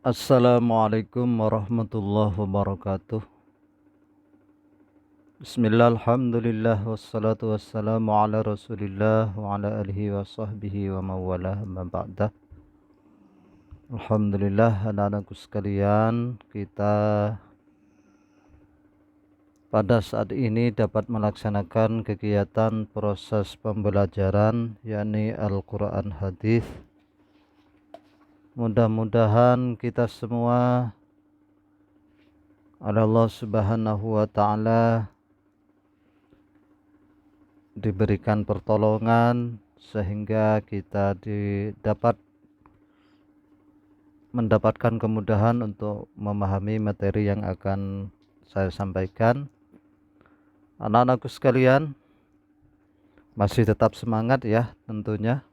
Assalamualaikum warahmatullahi wabarakatuh. Bismillah, alhamdulillah, wassalatu wassalamu ala rasulillah wa ala alihi wa sahbihi wa mawalah amma ba'dah. Alhamdulillah, anak-anakku sekalian, kita pada saat ini dapat melaksanakan kegiatan proses pembelajaran yakni Al-Quran Hadis. Mudah-mudahan kita semua oleh Allah Subhanahu wa Ta'ala diberikan pertolongan sehingga kita dapat mendapatkan kemudahan untuk memahami materi yang akan saya sampaikan. Anak-anakku sekalian, masih tetap semangat ya tentunya.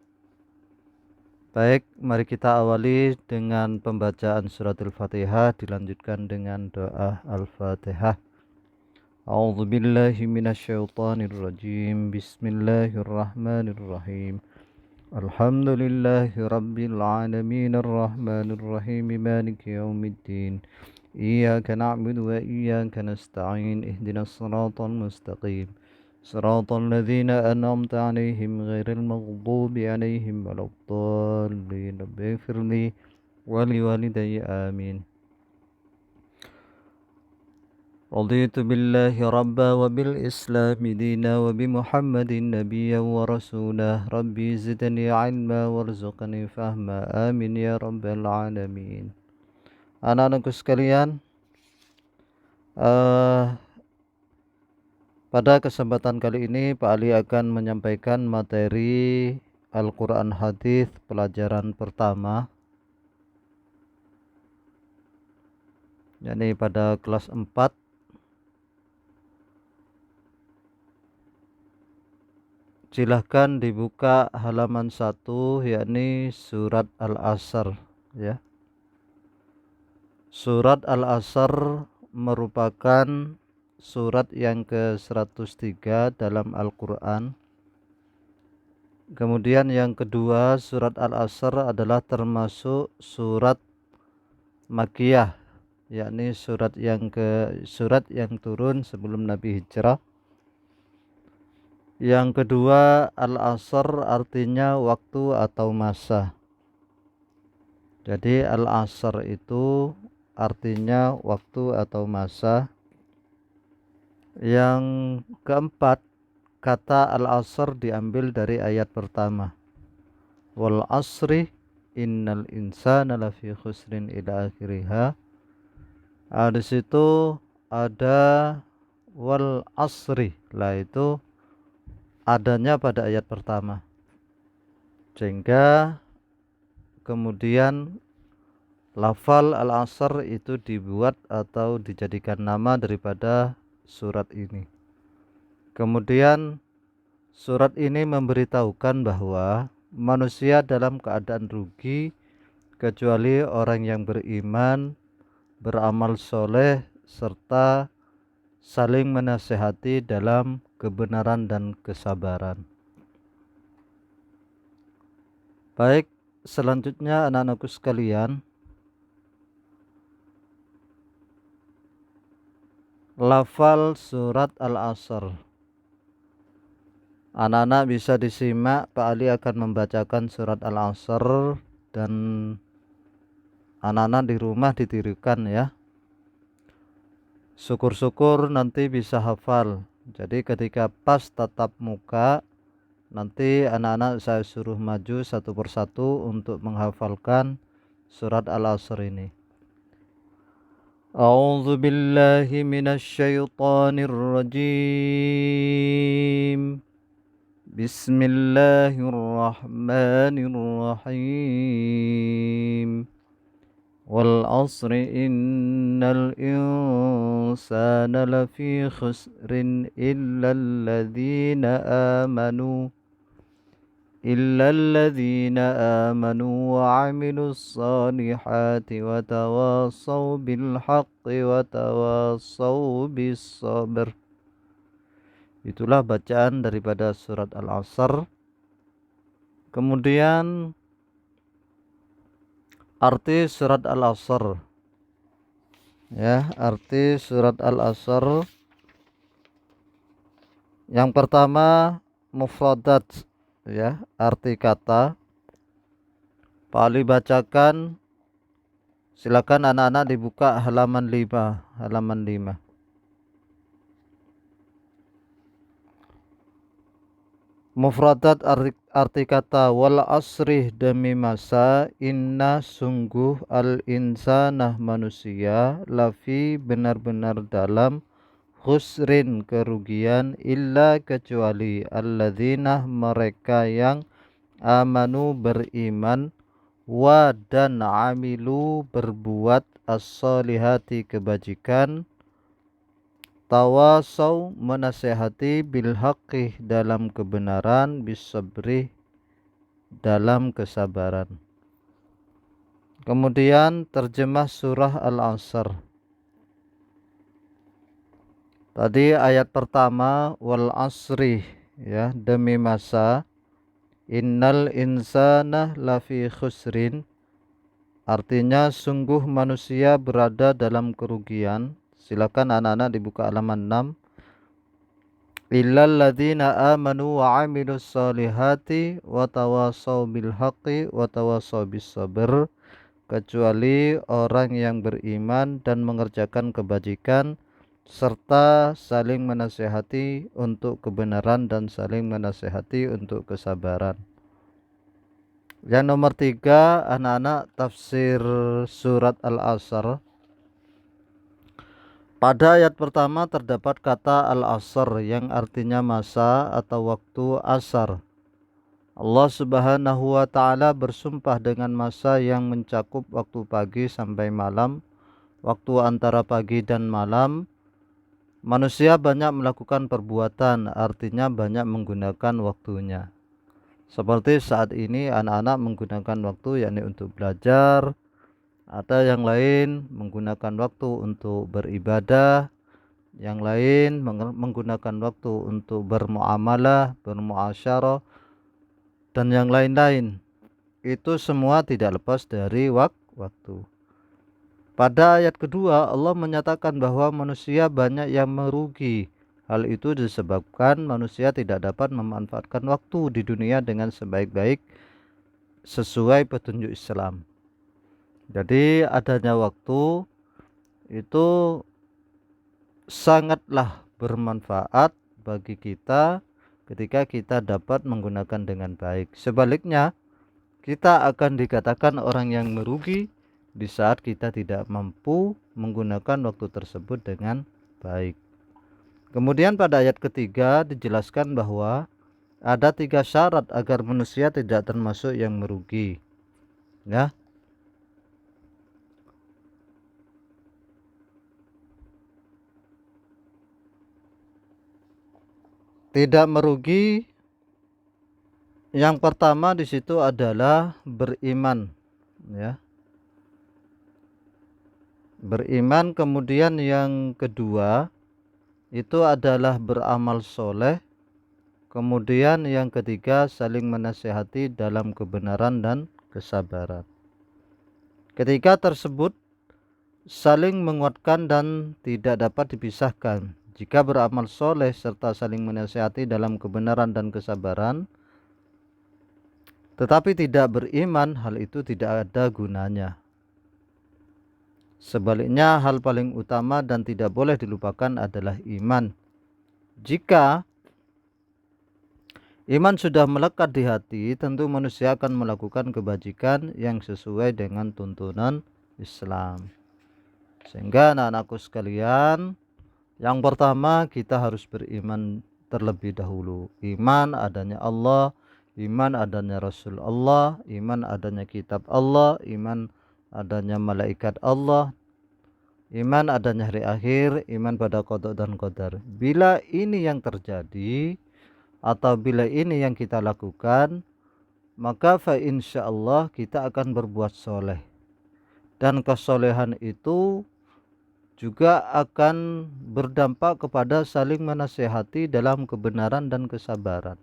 Baik, mari kita awali dengan pembacaan surat Al-Fatihah, dilanjutkan dengan doa Al-Fatihah. A'udzu billahi minasyaitonir rajim. Bismillahirrahmanirrahim. Alhamdulillahi rabbil alamin arrahmanir rahim maliki yaumiddin. Iyyaka na'budu wa iyyaka nasta'in. Ihdinas siratal mustaqim. Siratal ladzina an'amta 'alaihim ghairil maghdubi 'alaihim waladdallin. Rabbighfirli wa liwalidayya amin. رضيت بالله ربا وبالإسلام دينا وبمحمد نبيا ورسولا ربي زدني علما وارزقني فهما آمين يا رب العالمين. Anak-anakku sekalian, pada kesempatan kali ini Pak Ali akan menyampaikan materi Al-Quran Hadis pelajaran pertama, yakni pada kelas 4. Silahkan dibuka halaman 1, yakni surat Al-Asr ya. Surat Al-Asr merupakan surat yang ke-103 dalam Al-Quran. Kemudian yang kedua, surat Al-Asr adalah termasuk surat Makkiyah, yakni surat yang turun sebelum Nabi hijrah. Yang kedua, Al-Asr artinya waktu atau masa. Jadi Al-Asr itu artinya waktu atau masa. Yang keempat, kata Al-Asr diambil dari ayat pertama. Wal asri innal insana lafi khusrin ila akhiriha. Di situ ada wal asri, lah itu adanya pada ayat pertama, sehingga kemudian lafal Al-Asr itu dibuat atau dijadikan nama daripada surat ini. Kemudian surat ini memberitahukan bahwa manusia dalam keadaan rugi kecuali orang yang beriman, beramal soleh, serta saling menasehati dalam kebenaran dan kesabaran. Baik, selanjutnya anak-anakku sekalian, lafal surat Al-Asr. Anak-anak bisa disimak, Pak Ali akan membacakan surat Al-Asr dan anak-anak di rumah ditirukan ya. Syukur-syukur nanti bisa hafal. Jadi ketika pas tatap muka, nanti anak-anak saya suruh maju satu persatu untuk menghafalkan surat Al-Asr ini. A'udzu billahi minasyaitonir rajim. Bismillahirrahmanirrahim. Wal asri innal insana lafi khusrin illal ladzina amanu wa 'amilus solihati wa tawassaw bil haqqi wa tawassaw bis sabr. Itulah bacaan daripada surat Al-Asr. Kemudian Arti surat Al-Asr, ya, arti surat Al-Asr. Yang pertama mufradat, ya, arti kata. Pak Ali bacakan, silakan anak-anak dibuka halaman 5. Mufradat arti kata wal asri demi masa, inna sungguh al insanah manusia, lafi benar-benar dalam, khusrin kerugian, illa kecuali alladzina mereka yang amanu beriman, wa dan amilu berbuat as-solihati kebajikan, tawasau menasehati, bil haqqi dalam kebenaran, bisabri dalam kesabaran. Kemudian terjemah surah Al-Asr. Tadi ayat pertama wal asri, ya, demi masa, innal insana lafi khusrin, artinya sungguh manusia berada dalam kerugian. Silakan anak-anak dibuka halaman 6. Illal ladzina amanu wa amilus solihati wa tawasaw bil haqqi wa tawasaw bis sabr, kecuali orang yang beriman dan mengerjakan kebajikan serta saling menasehati untuk kebenaran dan saling menasehati untuk kesabaran. Yang nomor 3, anak-anak tafsir surat Al-Asr. Pada ayat pertama terdapat kata al-asr yang artinya masa atau waktu asar. Allah Subhanahu wa ta'ala bersumpah dengan masa yang mencakup waktu pagi sampai malam, waktu antara pagi dan malam. Manusia banyak melakukan perbuatan, artinya banyak menggunakan waktunya. Seperti saat ini anak-anak menggunakan waktu yakni untuk belajar, atau yang lain menggunakan waktu untuk beribadah, yang lain menggunakan waktu untuk bermuamalah, bermuasyarah, dan yang lain-lain. Itu semua tidak lepas dari waktu. Pada ayat kedua Allah menyatakan bahwa manusia banyak yang merugi. Hal itu disebabkan manusia tidak dapat memanfaatkan waktu di dunia dengan sebaik-baik sesuai petunjuk Islam. Jadi adanya waktu itu sangatlah bermanfaat bagi kita ketika kita dapat menggunakan dengan baik. Sebaliknya, kita akan dikatakan orang yang merugi di saat kita tidak mampu menggunakan waktu tersebut dengan baik. Kemudian pada ayat ketiga dijelaskan bahwa ada 3 syarat agar manusia tidak termasuk yang merugi. Ya. Tidak merugi, yang pertama di situ adalah beriman, ya. Beriman, kemudian yang kedua itu adalah beramal soleh, kemudian yang ketiga saling menasehati dalam kebenaran dan kesabaran. Ketiga tersebut saling menguatkan dan tidak dapat dipisahkan. Jika beramal soleh serta saling menasehati dalam kebenaran dan kesabaran, tetapi tidak beriman, hal itu tidak ada gunanya. Sebaliknya, hal paling utama dan tidak boleh dilupakan adalah iman. Jika iman sudah melekat di hati, tentu manusia akan melakukan kebajikan yang sesuai dengan tuntunan Islam. Sehingga anak-anakku sekalian, yang pertama kita harus beriman terlebih dahulu. Iman adanya Allah, iman adanya Rasul Allah, iman adanya kitab Allah, iman adanya malaikat Allah, iman adanya hari akhir, iman pada qada dan qadar. Bila ini yang terjadi atau bila ini yang kita lakukan, maka fa insyaallah kita akan berbuat soleh. Dan kesolehan itu juga akan berdampak kepada saling menasehati dalam kebenaran dan kesabaran.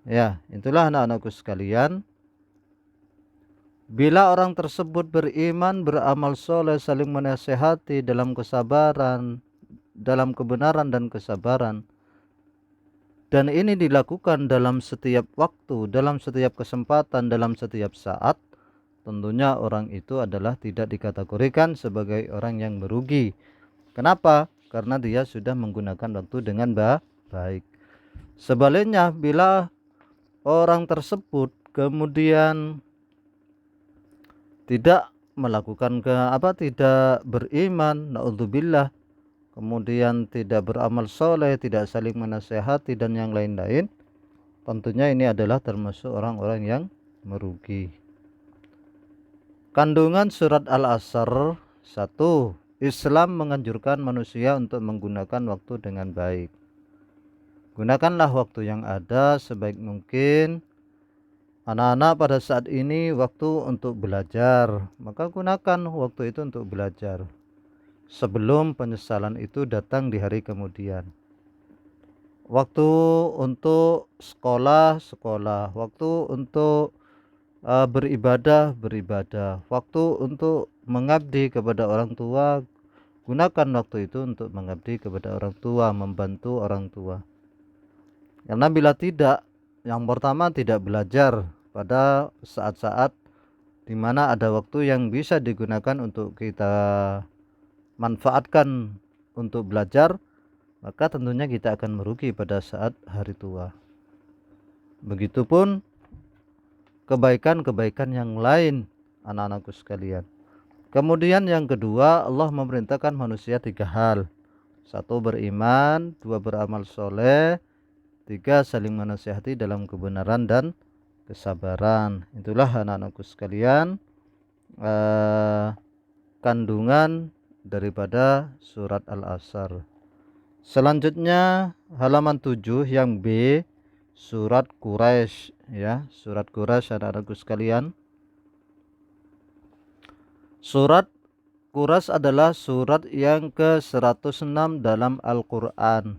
Ya, itulah anak-anakku sekalian. Bila orang tersebut beriman, beramal soleh, saling menasehati dalam kesabaran, dalam kebenaran dan kesabaran, dan ini dilakukan dalam setiap waktu, dalam setiap kesempatan, dalam setiap saat, tentunya orang itu adalah tidak dikategorikan sebagai orang yang merugi. Kenapa? Karena dia sudah menggunakan waktu dengan baik. Sebaliknya, bila orang tersebut kemudian tidak melakukan tidak beriman, naudzubillah, kemudian tidak beramal soleh, tidak saling menasehati dan yang lain-lain, tentunya ini adalah termasuk orang-orang yang merugi. Kandungan surat Al-Asr 1. Islam menganjurkan manusia untuk menggunakan waktu dengan baik. Gunakanlah waktu yang ada sebaik mungkin. Anak-anak pada saat ini waktu untuk belajar, maka gunakan waktu itu untuk belajar sebelum penyesalan itu datang di hari kemudian. Waktu untuk sekolah, waktu untuk beribadah, waktu untuk mengabdi kepada orang tua, gunakan waktu itu untuk mengabdi kepada orang tua, membantu orang tua. Karena bila tidak, yang pertama tidak belajar pada saat-saat di mana ada waktu yang bisa digunakan untuk kita manfaatkan untuk belajar, maka tentunya kita akan merugi pada saat hari tua. Begitupun kebaikan-kebaikan yang lain, anak-anakku sekalian. Kemudian yang kedua, Allah memerintahkan manusia 3 hal. 1. Beriman, 2. Beramal soleh, 3. Saling menasihati dalam kebenaran dan kesabaran. Itulah anak-anakku sekalian kandungan daripada surat Al-Asr. Selanjutnya halaman 7 yang B, surat Quraisy, ya, surat Quraisy anak-anakku sekalian. Surat Quraisy adalah surat yang ke-106 dalam Al-Qur'an.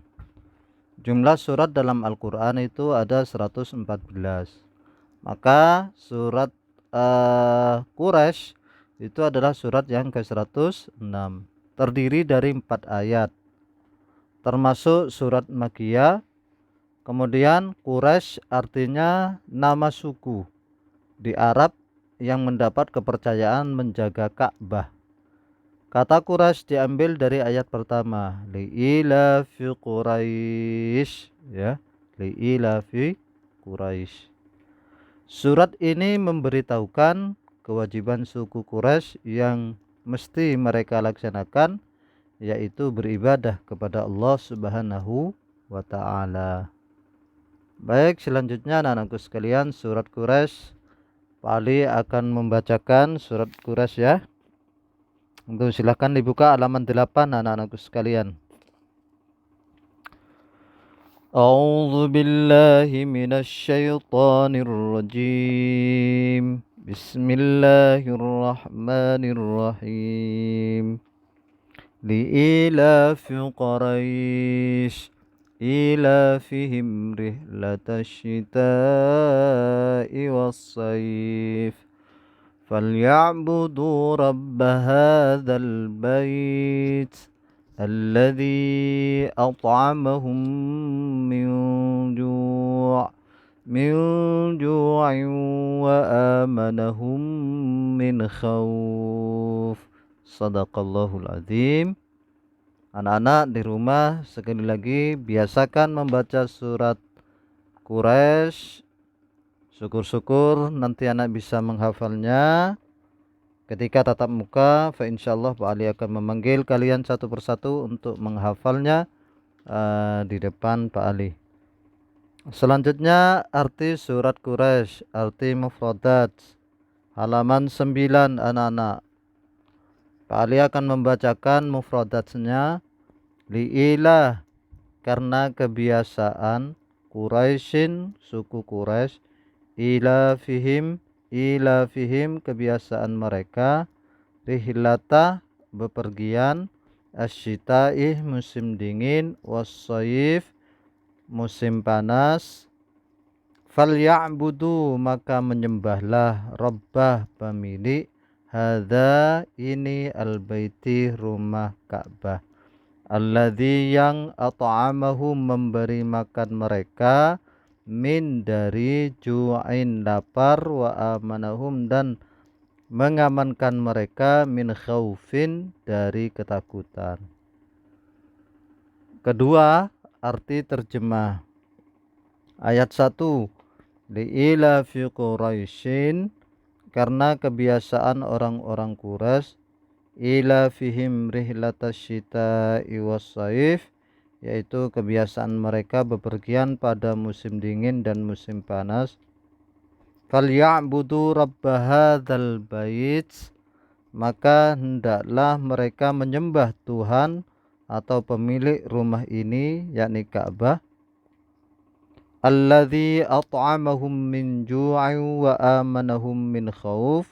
Jumlah surat dalam Al-Qur'an itu ada 114. Maka surat Quraisy itu adalah surat yang ke-106. Terdiri dari 4 ayat. Termasuk surat Makkiyah. Kemudian Quraisy artinya nama suku di Arab yang mendapat kepercayaan menjaga Ka'bah. Kata Quraisy diambil dari ayat pertama, li'ilafi Quraisy, ya, li'ilafi Quraisy. Surat ini memberitahukan kewajiban suku Quraisy yang mesti mereka laksanakan, yaitu beribadah kepada Allah Subhanahu wa ta'ala. Baik, selanjutnya anak-anakku sekalian, surat Quraisy. Pak Ali akan membacakan surat Quraisy, ya. Untuk silahkan dibuka halaman 8 anak-anakku sekalian. A'udzu billahi minasyaitonir rajim. Bismillahirrahmanirrahim. لإيلاف قريش إيلافهم رحلة الشتاء والصيف فليعبدوا رب هذا البيت الذي أطعمهم من جوع وآمنهم من خوف. Sadaqallahul azim. Anak-anak di rumah sekali lagi biasakan membaca surat Quraisy. Syukur-syukur nanti anak bisa menghafalnya. Ketika tatap muka, fa insyaallah Pak Ali akan memanggil kalian satu persatu untuk menghafalnya di depan Pak Ali. Selanjutnya arti surat Quraisy, arti mufradat, halaman 9 anak-anak. Pak Ali akan membacakan mufradatnya. Li'ilah, karena kebiasaan Quraisyin, suku Quraisy, ilafihim kebiasaan mereka, rihlata bepergian, asyita'i musim dingin, wassayif musim panas, Falya'budu, maka menyembahlah, Rabbah, pemilik, hadza, ini, al-baiti, rumah Ka'bah, alladzi, yang, at'amahum, memberi makan mereka, min, dari, ju'in, lapar, wa amanahum, dan mengamankan mereka, min khaufin, dari ketakutan. Kedua, arti terjemah ayat 1, li'ila fi Quraisyin, karena kebiasaan orang-orang Quraisy, ila fihim rihlatas syita'i wassaif, yaitu kebiasaan mereka bepergian pada musim dingin dan musim panas. Falya'budu rabba hadzal bait, maka hendaklah mereka menyembah Tuhan atau pemilik rumah ini, yakni Ka'bah, alladzi at'amahum min ju'in wa amanahum min khauf,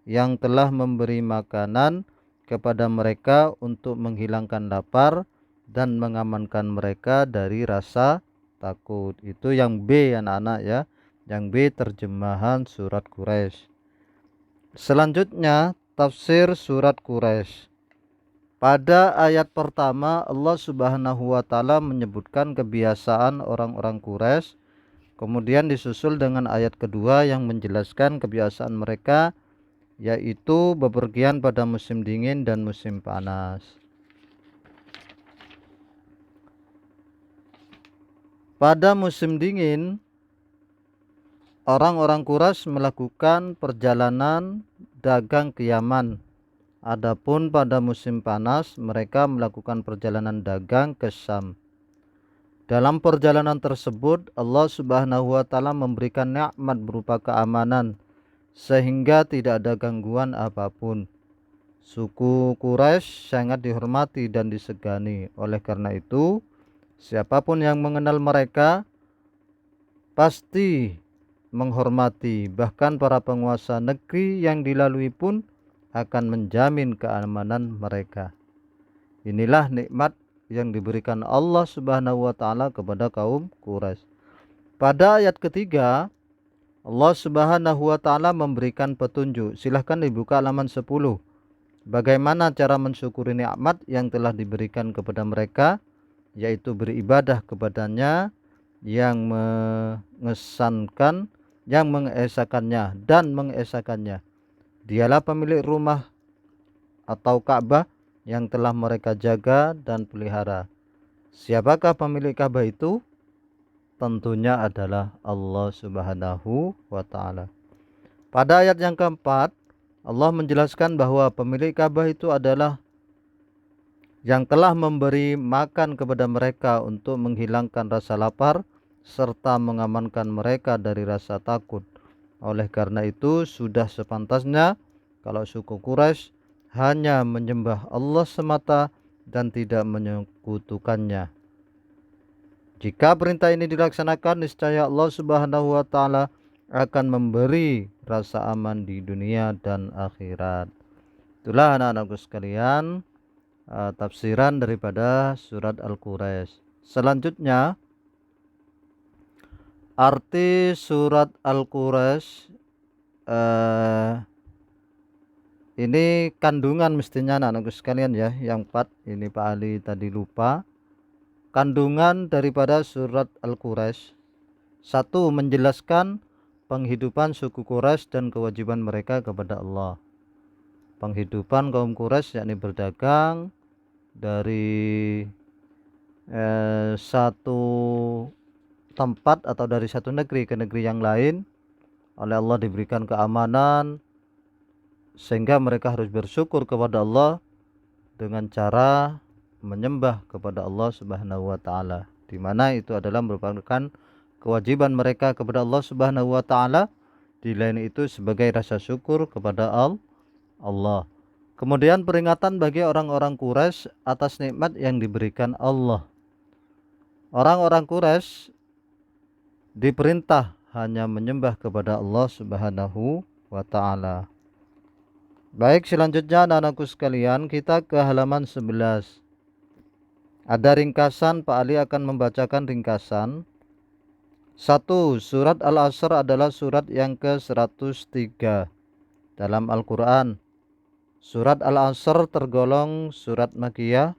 yang telah memberi makanan kepada mereka untuk menghilangkan lapar dan mengamankan mereka dari rasa takut. Itu yang B, anak-anak ya. Yang B terjemahan surat Quraisy. Selanjutnya tafsir surat Quraisy. Pada ayat pertama Allah Subhanahu wa taala menyebutkan kebiasaan orang-orang Quraisy, kemudian disusul dengan ayat kedua yang menjelaskan kebiasaan mereka, yaitu bepergian pada musim dingin dan musim panas. Pada musim dingin, orang-orang Quraisy melakukan perjalanan dagang ke Yaman. Adapun pada musim panas, mereka melakukan perjalanan dagang ke Syam. Dalam perjalanan tersebut, Allah Subhanahu wa taala memberikan nikmat berupa keamanan, sehingga tidak ada gangguan apapun. Suku Quraisy sangat dihormati dan disegani. Oleh karena itu, siapapun yang mengenal mereka pasti menghormati. Bahkan para penguasa negeri yang dilalui pun akan menjamin keamanan mereka. Inilah nikmat yang diberikan Allah Subhanahu wa taala kepada kaum Quraisy. Pada ayat ketiga, Allah Subhanahu wa taala memberikan petunjuk. Silahkan dibuka halaman 10. Bagaimana cara mensyukuri nikmat yang telah diberikan kepada mereka, yaitu beribadah kepadanya, yang mengesankan, yang mengesakannya dan mengesakannya. Dialah pemilik rumah atau Ka'bah yang telah mereka jaga dan pelihara. Siapakah pemilik Ka'bah itu? Tentunya adalah Allah Subhanahu wa taala. Pada ayat yang keempat, Allah menjelaskan bahwa pemilik Ka'bah itu adalah yang telah memberi makan kepada mereka untuk menghilangkan rasa lapar serta mengamankan mereka dari rasa takut. Oleh karena itu, sudah sepantasnya kalau suku Quraisy hanya menyembah Allah semata dan tidak menyekutukannya. Jika perintah ini dilaksanakan, niscaya Allah Subhanahu wa taala akan memberi rasa aman di dunia dan akhirat. Itulah anak-anakku sekalian, tafsiran daripada surat Al-Quraisy. Selanjutnya, arti surat Al-Quraisy, ini kandungan mestinya anak-anakku sekalian ya. Yang 4 ini Pak Ali tadi lupa. Kandungan daripada surat Al-Quraisy: 1. Menjelaskan penghidupan suku Quraisy dan kewajiban mereka kepada Allah. Penghidupan kaum Quraisy yakni berdagang dari satu tempat atau dari satu negeri ke negeri yang lain. Oleh Allah diberikan keamanan, sehingga mereka harus bersyukur kepada Allah dengan cara menyembah kepada Allah Subhanahu wa taala, di mana itu adalah merupakan kewajiban mereka kepada Allah Subhanahu wa taala, di lain itu sebagai rasa syukur kepada Allah. Kemudian peringatan bagi orang-orang Quraisy atas nikmat yang diberikan Allah. Orang-orang Quraisy diperintah hanya menyembah kepada Allah Subhanahu wa taala. Baik, selanjutnya anak-anakku sekalian, kita ke halaman 11. Ada ringkasan, Pak Ali akan membacakan ringkasan. 1. Surat Al-Asr adalah surat yang ke-103 dalam Al-Quran. Surat Al-Asr tergolong surat Makkiyah.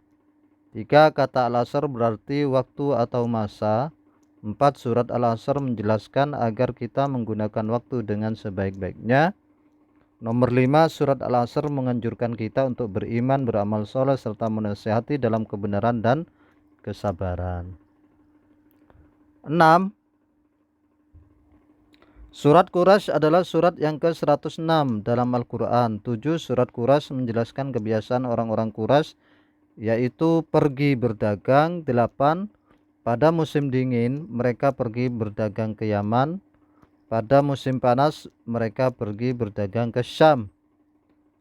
3. Kata Al-Asr berarti waktu atau masa. 4. Surat Al-Asr menjelaskan agar kita menggunakan waktu dengan sebaik-baiknya. Nomor 5. Surat Al-Asr menganjurkan kita untuk beriman, beramal soleh, serta menasihati dalam kebenaran dan kesabaran. 6. Surat Quraisy adalah surat yang ke-106 dalam Al-Quran. 7. Surat Quraisy menjelaskan kebiasaan orang-orang Quraisy, yaitu pergi berdagang. 8. Pada musim dingin mereka pergi berdagang ke Yaman. Pada musim panas mereka pergi berdagang ke Syam.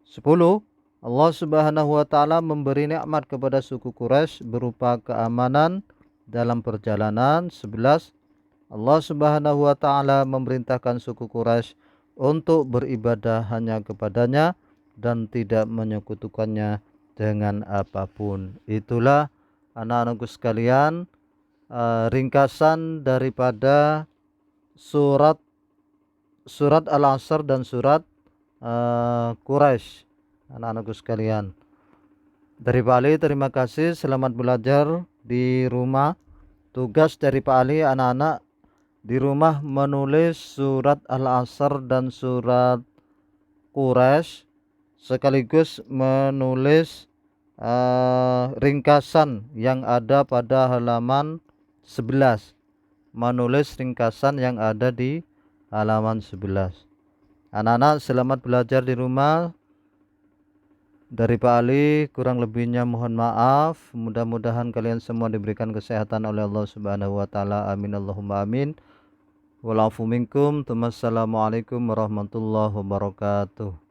10. Allah Subhanahu wa taala memberi nikmat kepada suku Quraisy berupa keamanan dalam perjalanan. 11. Allah Subhanahu wa taala memerintahkan suku Quraisy untuk beribadah hanya kepadanya dan tidak menyekutukannya dengan apapun. Itulah anak-anakku sekalian, ringkasan daripada surat Al-Asr dan surat Quraisy. Anak-anakku sekalian, dari Pak Ali terima kasih, selamat belajar di rumah. Tugas dari Pak Ali, anak-anak di rumah menulis surat Al-Asr dan surat Quraisy, sekaligus menulis ringkasan yang ada pada halaman 11. Menulis ringkasan yang ada di halaman 11. Anak-anak selamat belajar di rumah. Dari Pak Ali, kurang lebihnya mohon maaf. Mudah-mudahan kalian semua diberikan kesehatan oleh Allah Subhanahu wa taala. Amin Allahumma amin. Walafu minkum. Wassalamualaikum warahmatullahi wabarakatuh.